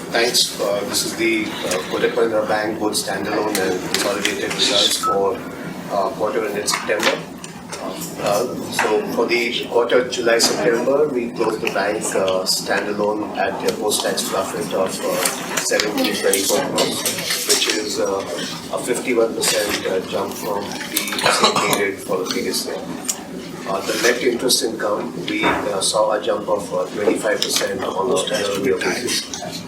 Thanks. This is the Kotak Mahindra Bank both standalone and consolidated results for quarter ended September. So for the quarter July-September, we closed the bank standalone at a post-tax profit of 1724 crores, which is a 51% jump from the same period for the previous year. The net interest income, we saw a jump of 25% on a year-on-year basis,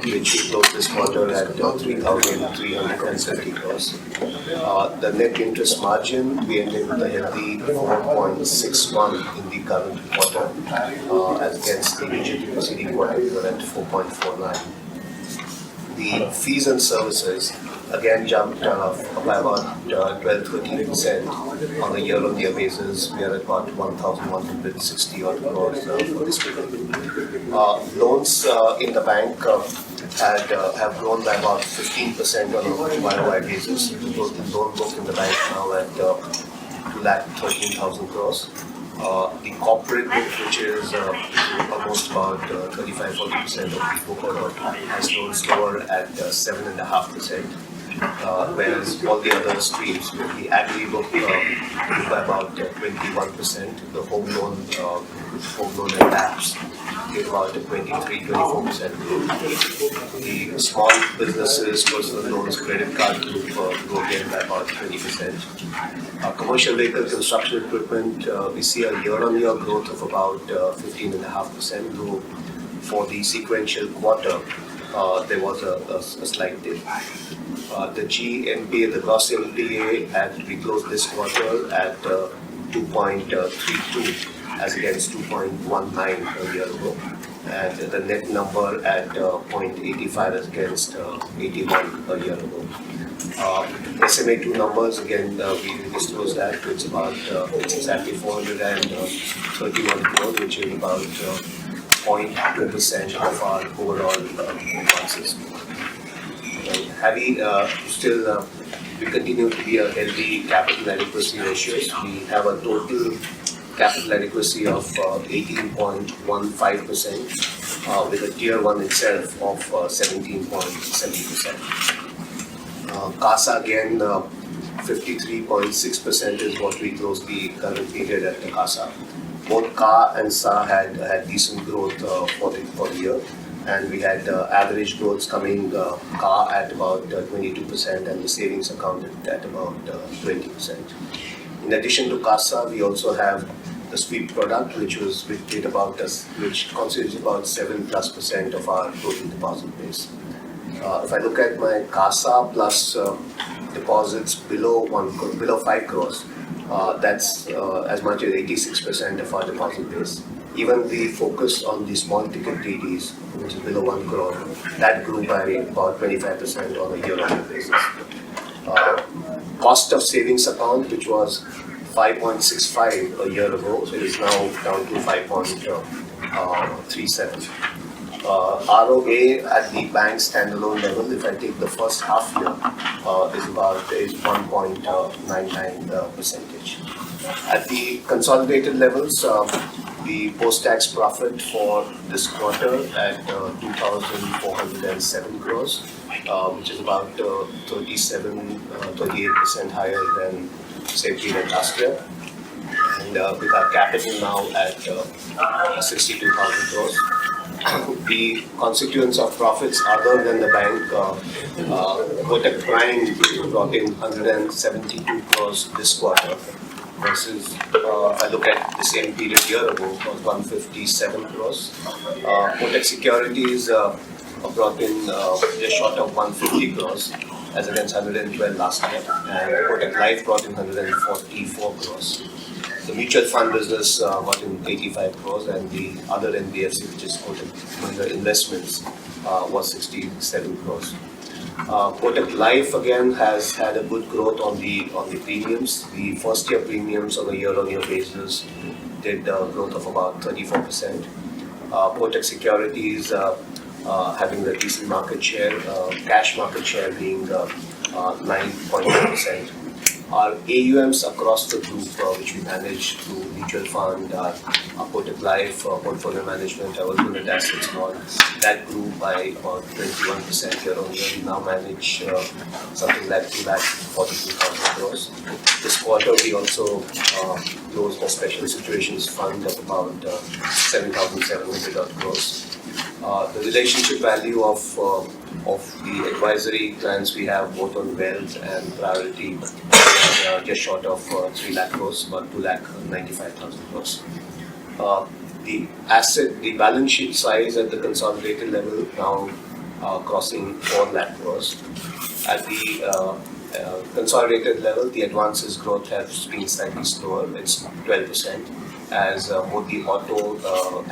which we closed this quarter at 3,330 crores. The net interest margin, we ended with a healthy 4.61 in the current quarter, as against the immediately preceding quarter, we were at 4.49. The fees and services again jumped by about 12-13% on a year-on-year basis. We are at about 1,160 odd crores for this period. Loans in the bank have grown by about 15% on a YOY basis. The loan book in the bank now at 2,13,000 crores. The corporate book, which is almost about 35-40% of the book, has grown slower at 7.5%. Whereas all the other streams, the agri book grew by about 21%, the home loan and apps gave about 23-24% growth. The small businesses, personal loans, credit card group grew again by about 20%. Commercial vehicle construction equipment, we see a year-on-year growth of about 15.5%, though for the sequential quarter, there was a slight dip. The GNPA, the gross NPA, we closed this quarter at 2.32 as against 2.19 a year ago, and the net number at 0.85 as against 81 a year ago. SMA2 numbers, again, we disclosed that it's about it's exactly 431 crores, which is about 0.2% of our overall advances. We continue to be a healthy capital adequacy ratios. We have a total capital adequacy of 18.15%, with a tier 1 itself of 17.7%. CASA again, 53.6% is what we closed the current period at the CASA. Both CA and SA had decent growth for the year, and we had average growths coming CA at about 22% and the savings account at about 20%. In addition to CASA, we also have the sweep product, which constitutes about 7+% of our total deposit base. If I look at my CASA plus deposits below 5 crores, that's as much as 86% of our deposit base. Even the focus on the small ticket TDs, which is below 1 crore, that grew by about 25% on a year-on-year basis. Cost of savings account, which was 5.65 a year ago, so it is now down to 5.37. ROA at the bank standalone level, if I take the first half year, is 1.99%. At the consolidated levels, the post-tax profit for this quarter at 2,407 crores, which is about 28% higher than same period last year. And with our capital now at 62,000 crores. The constituents of profits other than the bank, Kotak Prime brought in 172 crores this quarter, versus if I look at the same period year ago, it was 157 crores. Kotak Securities brought in just short of 150 crores as against 112 last year, and Kotak Life brought in 144 crores. The mutual fund business got in 85 crores, and the other NBFC, which is Kotak Mahindra Investments, was 67 crores. Kotak Life again has had a good growth on the premiums. The first year premiums on a year-on-year basis did growth of about 34%. Kotak Securities having a decent market share, cash market share being 9.9%. Our AUMs across the group, which we manage through mutual fund, our Kotak Life, portfolio management, our alternate assets fund, that grew by about 21% year on year. We now manage something like 2,42,000 crores. This quarter, we also closed a special situations fund of about 7,700 crores. The relationship value of the advisory clients we have both on wealth and priority is just short of 3 lakh crores, about 2,95,000 crores. The balance sheet size at the consolidated level now crossing 4 lakh crores. At the consolidated level, the advances growth has been slightly slower. It's 12%, as both the auto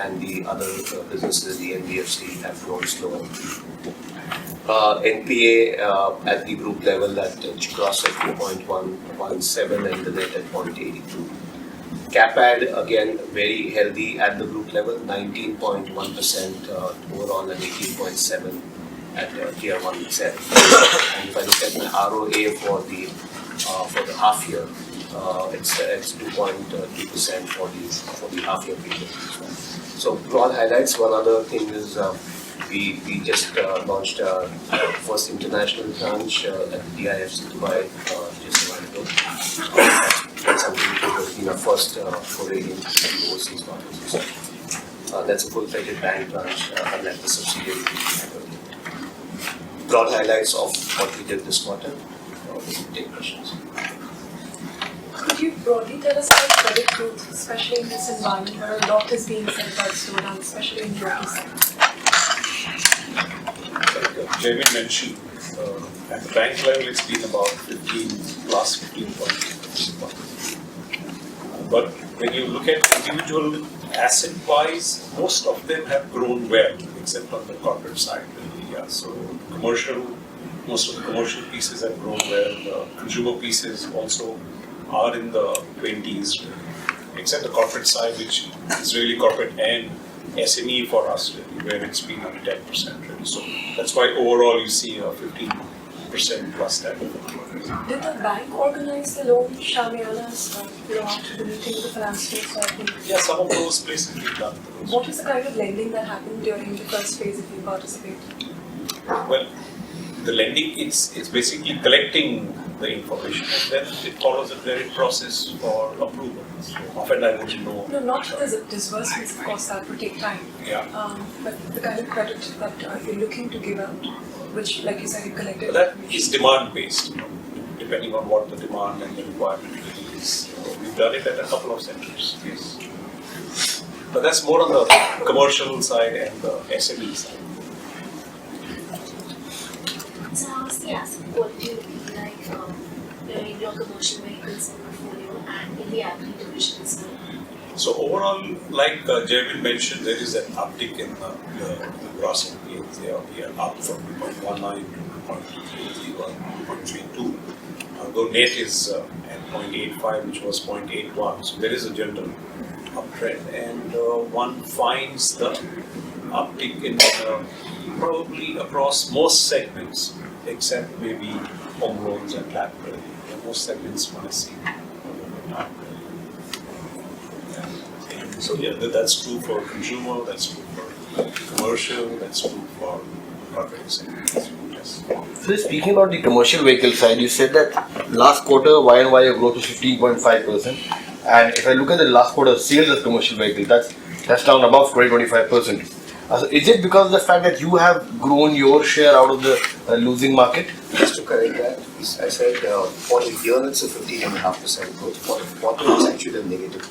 and the other businesses, the NBFC, have grown slower. NPA at the group level at cross at 2.117 and the net at 0.82. CAPAD again very healthy at the group level, 19.1% overall and 18.7 at tier 1 itself. And if I look at my ROA for the half year, it's 2.2% for the half year period. So broad highlights. One other thing is we just launched our first international branch at the DIFC Dubai just a while ago. That's something which has been our first foray into the overseas markets. That's a full-fledged bank branch, unlike the subsidiary. Broad highlights of what we did this quarter. We can take questions. Could you broadly tell us about credit growth, especially in this environment where a lot is being said about slowdown, especially in the auto sector? Like Jaimin mentioned, at the bank level it's been about 15%. But when you look at individual asset-wise, most of them have grown well, except on the corporate side. Yeah, so most of the commercial pieces have grown well. The consumer pieces also are in the 20s, except the corporate side, which is really corporate and SME for us, really, where it's been under 10%. Really. So that's why overall you see a 15% plus type of growth. Did the bank organize the loan Shamianas after the meeting with the finance minister? Yeah, some of those places we've done. What was the kind of lending that happened during the first phase if you participated? Well, the lending, it's basically collecting the information and then it follows a credit process for approval. So often I wouldn't know. No, not the disbursements, of course, that would take time. Yeah. But the kind of credit that you're looking to give out, which, like you said, you collected. But that is demand based, depending on what the demand and the requirement really is. So we've done it at a couple of centers, yes. But that's more on the commercial side and the SME side. So how's the asset quality looking like in your commercial vehicles portfolio and in the agri division as well? So overall, like Jaimin mentioned, there is an uptick in the gross NPAs. They are up from 2.19 to 2.33 or 2.32. Though net is at 0.85, which was 0.81. So there is a general uptrend, and one finds the uptick in probably across most segments, except maybe home loans and LAP credit. Most segments want to see. So yeah, that's true for consumer, that's true for commercial, that's true for corporate segments. Yes. So speaking about the commercial vehicle side, you said that last quarter Y&Y your growth was 15.5%, and if I look at the last quarter sales of commercial vehicle, that's down above 20-25%. So is it because of the fact that you have grown your share out of the losing market? Just to correct that, I said for the year it's a 15.5% growth. For the quarter it's actually a negative.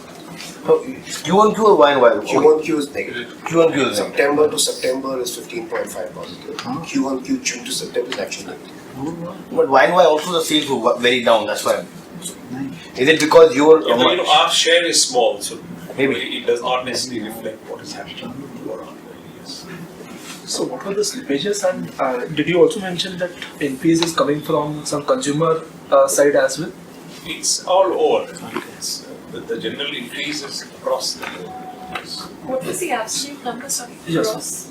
So Q1Q or Y&Y? Q1Q is negative. Q1Q is negative. September to September is 15.5 positive. Q1Q, June to September is actually negative. But Y&Y also the sales were very down, that's why. Is it because your our share is small, so maybe it does not necessarily reflect what is happening around. So what were the slippages, and did you also mention that NPAs is coming from some consumer side as well? It's all over. It's, the general increase is across the board. Yes. What was the absolute number, sorry? Yes.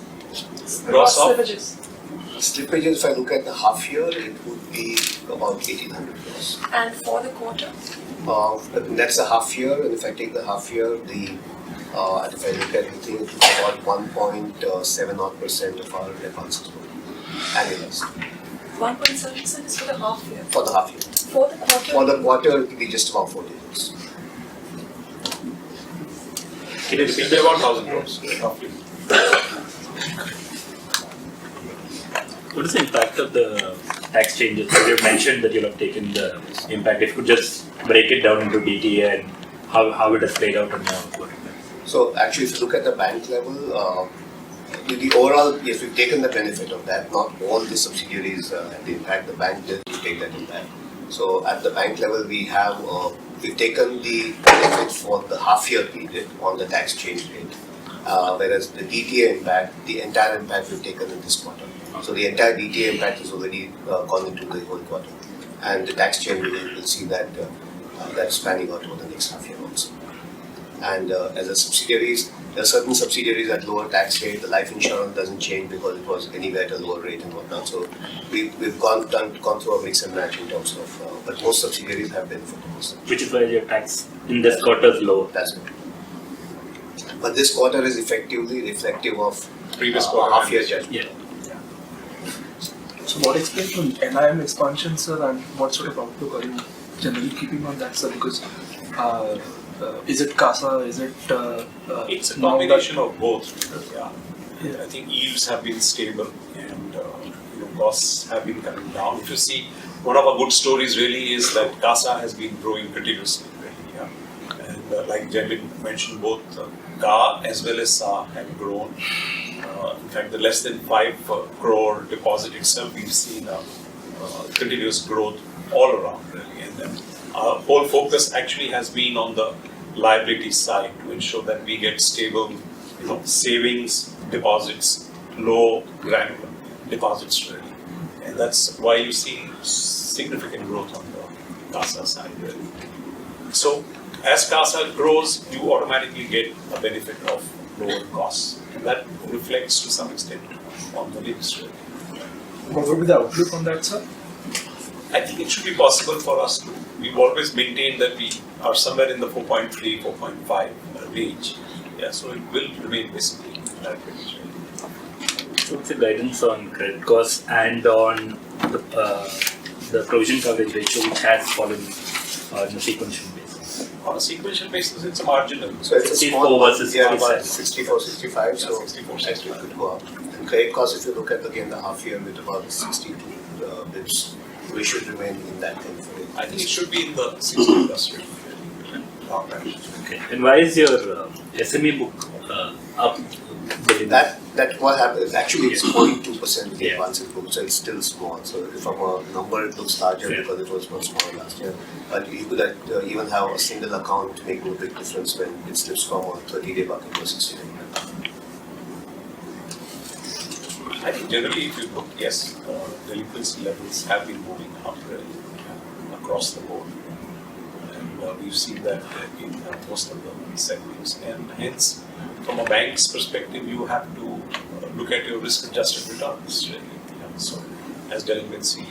Gross of? slippages. Slippages, if I look at the half year, it would be about 1,800 crores. And for the quarter? That's a half year, and if I take the half year, and if I look at everything, it would be about 1.7% of our advances annualized 1.7% is for the half year. for the half year. For the quarter? For the quarter, it would be just about 40 crores. Can you repeat that? About 1,000 crores, roughly. What is the impact of the tax changes? So you've mentioned that you'll have taken the impact. If you could just break it down into DTA and how it has played out on the quarter. So actually, if you look at the bank level, the overall, yes, we've taken the benefit of that. Not all the subsidiaries had the impact. The bank did take that impact. So at the bank level, we've taken the benefit for the half year period on the tax change rate. Whereas the DTA impact, the entire impact we've taken in this quarter. So the entire DTA impact is already gone into the whole quarter. And the tax change, we'll see that that's panning out over the next half year also. And as a subsidiaries, there are certain subsidiaries at lower tax rate. The life insurance doesn't change because it was anywhere at a lower rate and whatnot. So we've gone through a mix and match in terms of, but most subsidiaries have benefited also. Which is why your tax in this quarter is low. That's it. But this quarter is effectively reflective of Previous quarter. half year judgment. Yeah. So what explains the NIM expansion, sir, and what sort of outlook are you generally keeping on that, sir? Because is it CASA? Is it? It's a combination of both. Yeah. Yeah. I think yields have been stable and costs have been coming down. If you see, one of our good stories really is that CASA has been growing continuously. Really, yeah. And like Jaimin mentioned, both CA as well as SA have grown. In fact, the less than 5 crore deposit itself, we've seen continuous growth all around really. And then our whole focus actually has been on the liability side to ensure that we get stable, savings deposits, low granular deposits really. And that's why you see significant growth on the CASA side really. So as CASA grows, you automatically get a benefit of lower costs. And that reflects to some extent on the NIMs really. What would be the outlook on that, sir? I think it should be possible for us to, we've always maintained that we are somewhere in the 4.3, 4.5 range. Yeah, so it will remain basically in that range. So what's the guidance on credit costs and on the provision coverage ratio, which has fallen on a sequential basis? On a sequential basis, it's a marginal. So it's a 64 small versus yeah, about 67. 64, 65. So 64, actually it 65. could go up. And credit costs, if you look at again the half year with about 62 bits, we should remain in that thing for it. I think it should be in the 60 plus range. Long run. Okay. And why is your SME book up? That what happens actually it's 0.2% the Yeah. advances book, so it's still small. So from a number it looks larger Yeah. because it was much smaller last year. But you could even have a single account making a big difference when it slips from a 30-day bucket to a 60-day bucket. I think generally if you look, yes, delinquency levels have been moving up really across the board. And we've seen that in most of the segments. And hence, from a bank's perspective, you have to look at your risk-adjusted returns really. Yeah. So as delinquency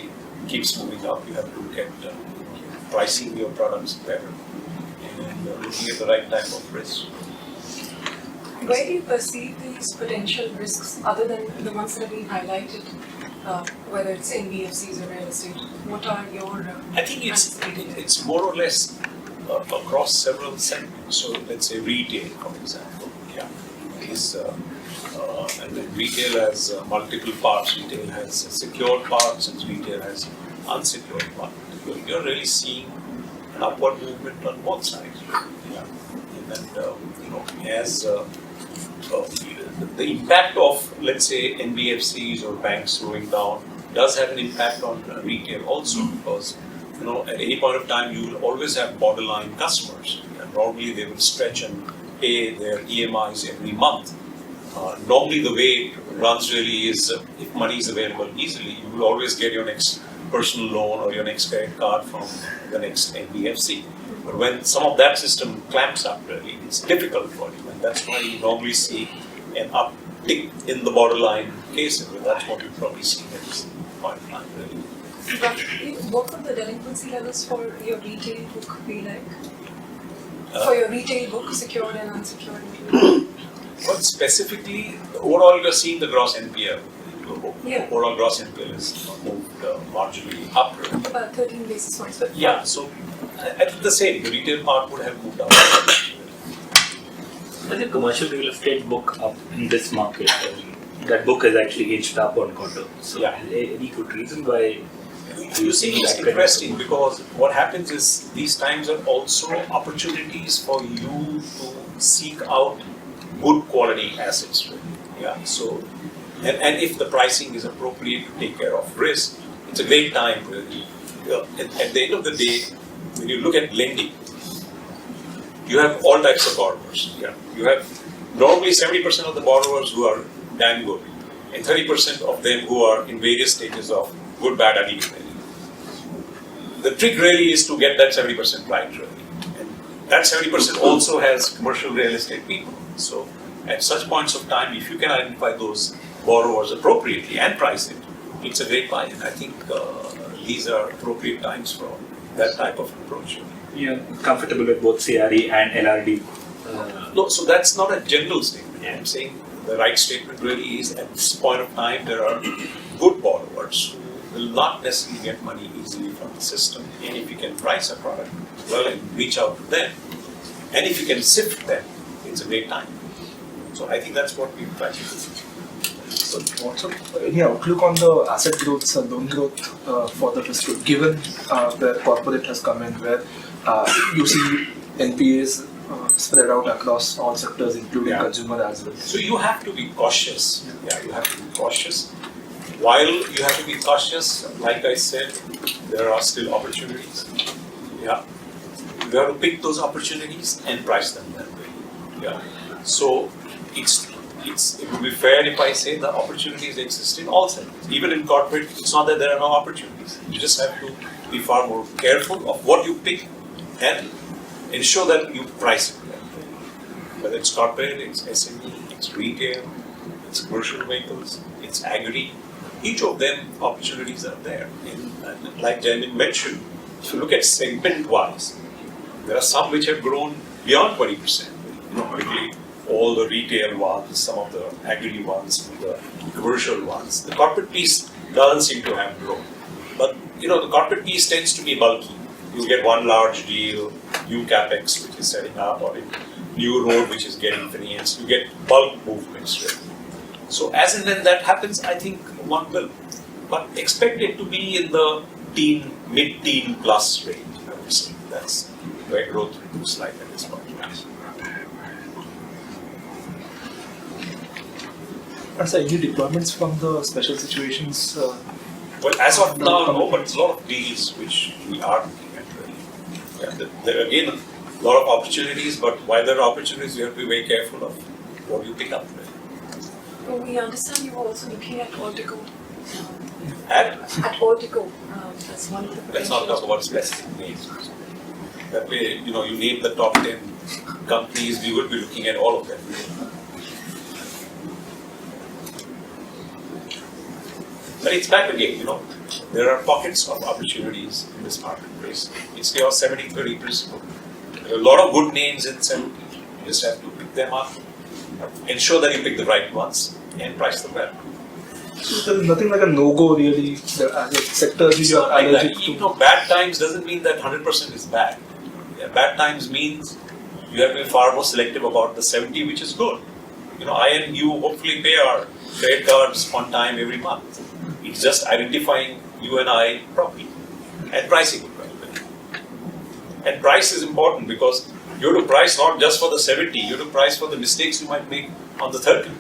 keeps moving up, you have to look at pricing your products better and looking at the right type of risk. Where do you perceive these potential risks other than the ones that have been highlighted, whether it's NBFCs or real estate? What are your I think it's more or less across several segments. So let's say retail, for example, and then retail has multiple parts. Retail has secured parts, and retail has unsecured parts. You're really seeing an upward movement on both sides. Yeah. And as the impact of, let's say, NBFCs or banks slowing down does have an impact on retail also, because at any point of time you will always have borderline customers, and normally they will stretch and pay their EMIs every month. Normally the way it runs really is if money is available easily, you will always get your next personal loan or your next credit card from the next NBFC. But when some of that system clamps up really, it's difficult for you, and that's why you normally see an uptick in the borderline cases. That's what you've probably seen at this point in time, really. Roughly, what would the delinquency levels for your retail book be like? For your retail book, secured and unsecured included? But specifically, overall you're seeing the gross NPL. Yeah. Overall gross NPL is moved marginally up. About 13 basis points. But Yeah, so I think the same, the retail part would have moved up. But the commercial real estate book up in this market, that book has actually inched up on quarter. So Yeah. any good reason why You see, it's interesting because what happens is these times are also opportunities for you to seek out good quality assets. Really. Yeah. So, and if the pricing is appropriate to take care of risk, it's a great time. Really. At the end of the day, when you look at lending, you have all types of borrowers. Yeah. You have normally 70% of the borrowers who are damn good, and 30% of them who are in various stages of good, bad, ugly. The trick really is to get that 70% right, really. And that 70% also has commercial real estate people. So at such points of time, if you can identify those borrowers appropriately and price it, it's a great buy. And I think these are appropriate times for that type of approach. you're comfortable with both CRE and LRD? No, so that's not a general statement. I'm saying the right statement really is at this point of time, there are good borrowers who will not necessarily get money easily from the system. And if you can price a product well and reach out to them, and if you can sift them, it's a great time. So I think that's what we try to do. So what's any outlook on the asset growth, loan growth for the fiscal, given where corporate has come in, where you see NPAs spread out across all sectors, including Yeah. consumer as well. So you have to be cautious. Yeah, you have to be cautious. While you have to be cautious, like I said, there are still opportunities. Yeah. You have to pick those opportunities and price them that way. Yeah. So it would be fair if I say the opportunities exist in all sectors. Even in corporate, it's not that there are no opportunities. You just have to be far more careful of what you pick and ensure that you price it. Whether it's corporate, it's SME, it's retail, it's commercial vehicles, it's agri. Each of them opportunities are there. And like Jamin mentioned, if you look at segment-wise, there are some which have grown beyond 20%. Particularly all the retail ones, some of the agri ones, the commercial ones. The corporate piece doesn't seem to have grown. But the corporate piece tends to be bulky. You get one large deal, new capex which is setting up, or a new road which is getting financed. You get bulk movements. Really. So as and when that happens, I think one will. But expect it to be in the mid-teen plus range, I would say. That's where growth looks like at this point. And so any deployments from the special situations? Well, as of now, no, but a lot of deals which we are looking at really. Yeah, there are again a lot of opportunities, but while there are opportunities, you have to be very careful of what you pick up. Really. well, we understand you were also looking at Altico. And At Altico, as one of the let's not talk potential. about specific names. That way, you name the top 10 companies, we will be looking at all of them. But it's back again, there are pockets of opportunities in this marketplace. It's your 70-30 principle. There are a lot of good names in 70. You just have to pick them up, ensure that you pick the right ones, and price them well. So there's nothing like a no-go really as a sector It's you not are like that. allergic to. Bad times doesn't mean that 100% is bad. Yeah, bad times means you have to be far more selective about the 70, which is good. I and you hopefully pay our credit cards on time every month. It's just identifying you and I properly and pricing it well. And price is important because you have to price not just for the 70, you have to price for the mistakes you might make on the 30.